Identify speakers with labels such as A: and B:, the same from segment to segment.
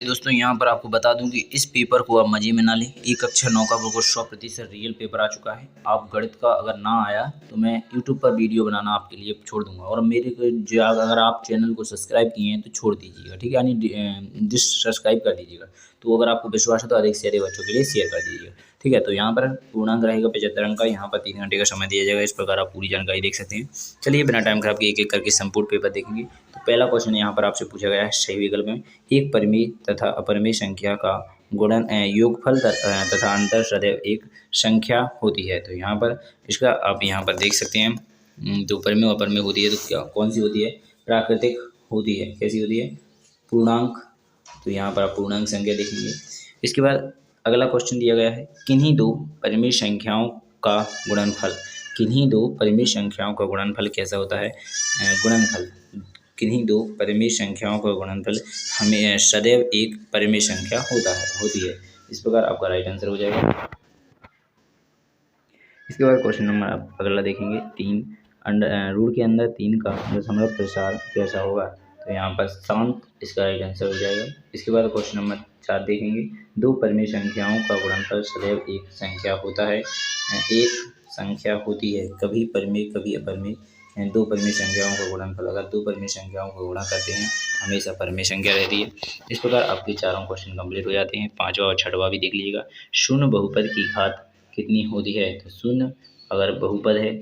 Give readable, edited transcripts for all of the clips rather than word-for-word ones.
A: दोस्तों यहाँ पर आपको बता दूं कि इस पेपर को आप मजे में ना लें। एक कक्षा 9 का बिल्कुल 100% रियल पेपर आ चुका है। आप गणित का अगर ना आया तो मैं यूट्यूब पर वीडियो बनाना आपके लिए छोड़ दूंगा, और मेरे को जो अगर आप चैनल को सब्सक्राइब किए हैं तो छोड़ दीजिएगा, ठीक है, यानी डिसब्सक्राइब कर दीजिएगा। तो अगर आपको विश्वास है तो अधिक से अधिक बच्चों के लिए शेयर कर दीजिएगा, ठीक है। तो यहाँ पर पूर्णांक रहेगा 75 अंक का। यहाँ पर 3 घंटे का समय दिया जाएगा। इस प्रकार आप पूरी जानकारी देख सकते हैं। चलिए बिना टाइम खराब किए एक एक करके संपूर्ण पेपर देखेंगे। तो पहला क्वेश्चन यहाँ पर आपसे पूछा गया है सही विकल्प में एक परिमेय तथा अपरिमेय संख्या का गुणन योगफल तथा अंतर सदैव एक संख्या होती है। तो यहाँ पर इसका आप यहाँ पर देख सकते हैं। तो परिमेय और अपरिमेय होती है तो क्या कौन सी होती है? प्राकृतिक होती है। कैसी होती है? पूर्णांक। तो यहाँ पर आप पूर्णांक संख्या देखेंगे। इसके बाद अगला क्वेश्चन दिया गया है किन्हीं दो परिमेय संख्याओं का गुणनफल। किन्हीं दो परिमेय संख्याओं का गुणनफल कैसा होता है? गुणनफल किन्हीं दो परिमेय संख्याओं का गुणनफल हमें सदैव एक परिमेय संख्या होती है। इस प्रकार आपका राइट आंसर हो जाएगा। इसके बाद क्वेश्चन नंबर आप अगला देखेंगे 3 रूट के अंदर 3 का दशमलव प्रसार कैसा होगा? तो यहाँ पर शांत इसका राइट आंसर हो जाएगा। इसके बाद क्वेश्चन नंबर 4 देखेंगे दो परिमेय संख्याओं का गुणनफल सदैव एक संख्या होता है। एक संख्या होती है, कभी परिमेय कभी अपरिमेय। दो परिमेय संख्याओं का गुणनफल, अगर दो परिमेय संख्याओं को गुणा करते हैं हमेशा परिमेय संख्या रहती है। इस प्रकार आपके चारों क्वेश्चन कंप्लीट हो जाते हैं। पांचवा और छठवा भी देख लीजिएगा। शून्य बहुपद की घात कितनी होती है? तो शून्य अगर बहुपद है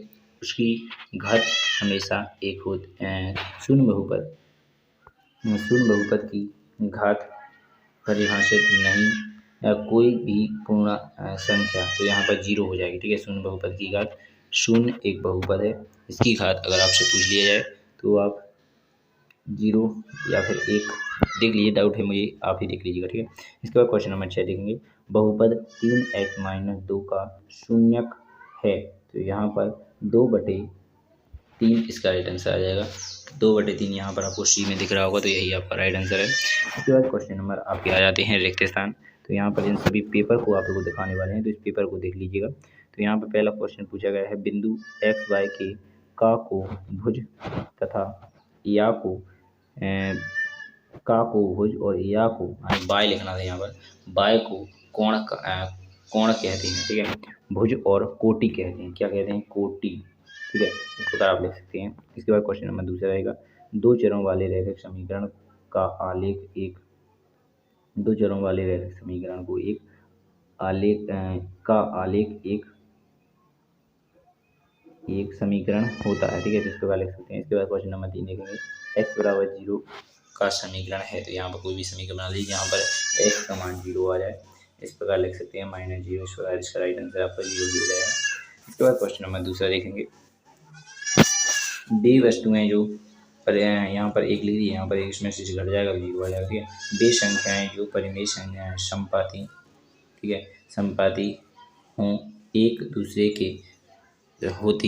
A: उसकी घात हमेशा एक होती है। शून्य बहुपद की घात परिभाषित नहीं या कोई भी पूर्ण संख्या, तो यहाँ पर 0 हो जाएगी, ठीक है। शून्य बहुपद की घात, शून्य एक बहुपद है, इसकी घात अगर आपसे पूछ लिया जाए तो आप 0 या फिर 1 देख लीजिए। डाउट है मुझे, आप ही देख लीजिएगा, ठीक है। इसके बाद क्वेश्चन नंबर 6 देखेंगे बहुपद 3x-2 का शून्यक है। तो यहाँ पर 2/3 इसका राइट आंसर आ जाएगा। 2/3 यहाँ पर आपको सी में दिख रहा होगा, तो यही आपका राइट आंसर है। उसके बाद क्वेश्चन नंबर आपके आ जाते हैं रिक्त स्थान। तो यहाँ पर इन सभी पेपर को आप लोगों को दिखाने वाले हैं, तो इस पेपर को देख लीजिएगा। तो यहाँ पर पहला क्वेश्चन पूछा गया है बिंदु एक्स वाई के का को भुज तथा या को का को भुज और या को बाय लिखना था। यहाँ पर बाय को कोण कहते हैं, ठीक है। भुज और कोटि कहते हैं। क्या कहते हैं? कोटि, ठीक है। इस प्रकार आप लिख सकते हैं। इसके बाद क्वेश्चन नंबर दूसरा रहेगा दो चरों वाले रैखिक समीकरण का आलेख एक दो चरों वाले रैखिक समीकरण को एक आलेख का आलेख एक समीकरण होता है, ठीक है। तो इस प्रकार लिख सकते हैं। इसके बाद क्वेश्चन नंबर 3 देखेंगे x बराबर 0 का समीकरण है। तो यहाँ पर कोई भी समीकरण बना लीजिए जहाँ पर x का मान 0 आ जाए। इस प्रकार लिख सकते हैं -0। इस प्रकार इसका राइट आंसर आपका 0 हो जाएगा। इसके बाद क्वेश्चन नंबर दूसरा देखेंगे बे वस्तुएं जो पर यहाँ पर एक लिख दी, यहाँ पर एक इसमें से घट जाएगा 0 आ जाएगा, ठीक है। बे संख्याएं जो परिमेय संपाती, ठीक है, संपाती हों एक दूसरे के होते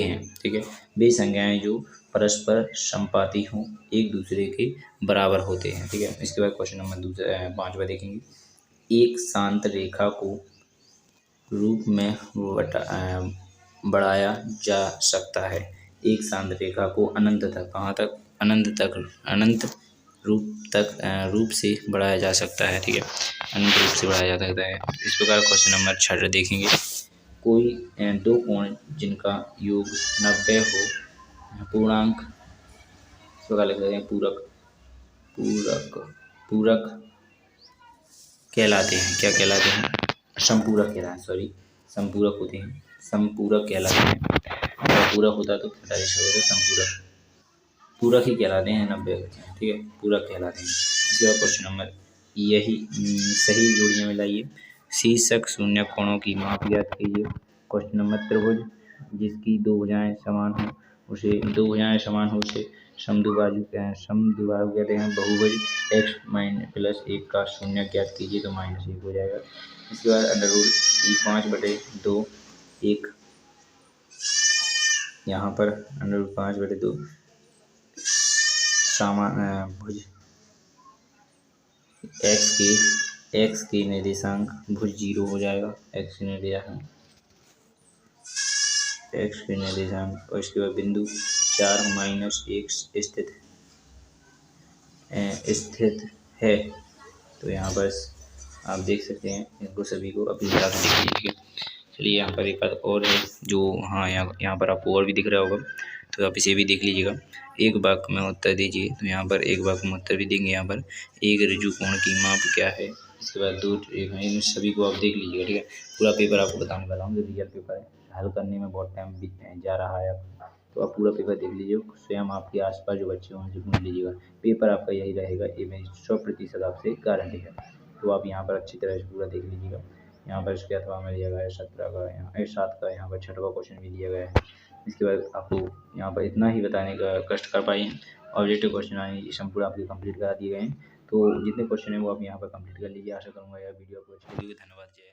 A: हैं, ठीक है। वे संख्याएं जो परस्पर संपाती हों एक दूसरे के बराबर होते हैं, ठीक है। इसके बाद क्वेश्चन नंबर दूसरा 5वां देखेंगे एक शांत रेखा को रूप में बढ़ाया जा सकता है। एक शांत रेखा को अनंत तक, कहाँ तक? अनंत रूप से बढ़ाया जा सकता है, ठीक है। अनंत रूप से बढ़ाया जा सकता है। इस प्रकार क्वेश्चन नंबर 6 देखेंगे कोई दो कोण जिनका योग 90 हो पूर्णांक, इस प्रकार लिख सकते हैं पूरक कहलाते हैं। क्या कहलाते हैं? संपूरक कहलाते हैं, सॉरी संपूरक होते हैं, संपूरक कहलाते हैं। अगर पूरक होता तो 45 होता, संपूरक पूरक ही कहलाते हैं 90, ठीक है, पूरक कहलाते हैं। इसके बाद क्वेश्चन नंबर यही सही जोड़ियाँ मिलाइए। शीर्षक शून्य कोणों की माप ज्ञात कीजिए। क्वेश्चन नंबर त्रिभुज जिसकी दो भुजाएं समान हो उसे समद्विबाहु कहते हैं। बहुभुज x-1 का शून्य ज्ञात कीजिए, तो -1 हो जाएगा। इसके बाद अंडर रूट 5/2 एक, यहाँ पर अंडर रूट 5/2 भुज x के निर्देशांक भुज 0 हो जाएगा। x के निर्देशांक और इसके बाद बिंदु 4-1 स्थित है। तो यहाँ पर आप देख सकते हैं इनको सभी को अपनी तरह से देखिए, ठीक है। चलिए यहाँ पर एक बात और है जो, हाँ यहाँ पर आपको और भी दिख रहा होगा, तो आप इसे भी देख लीजिएगा। एक वाक्य में उत्तर दीजिए, तो यहाँ पर एक वाक्य में उत्तर भी देंगे। यहाँ पर एक ऋजु कोण की माप क्या है, इसके बाद दो रेखाएं, इन सभी को आप देख लीजिएगा, ठीक है। पूरा पेपर आपको बताने वाला हूँ, जो रियल पेपर है, हल करने में बहुत टाइम जा रहा है आपका, तो आप पूरा पेपर देख लीजिए। स्वयं आपके आसपास जो बच्चे हों उनसे पूछ लीजिएगा, पेपर आपका यही रहेगा, ये मेरी 100% आपसे गारंटी है। तो आप यहाँ पर अच्छी तरह से पूरा देख लीजिएगा। यहाँ पर इसके अथवा में दिया गया है 17 का, यहाँ 7 का, यहाँ पर 6वां क्वेश्चन भी दिया गया है। इसके बाद आपको यहाँ पर इतना ही बताने का कष्ट कर पाए। ऑब्जेक्टिव क्वेश्चन आए ये संपूर्ण आपके कंप्लीट करा दिए गए हैं। तो जितने क्वेश्चन हैं वो आप यहाँ पर कंप्लीट कर लीजिए। आशा करूँगा यह वीडियो आपको अच्छी लगी। धन्यवाद। जय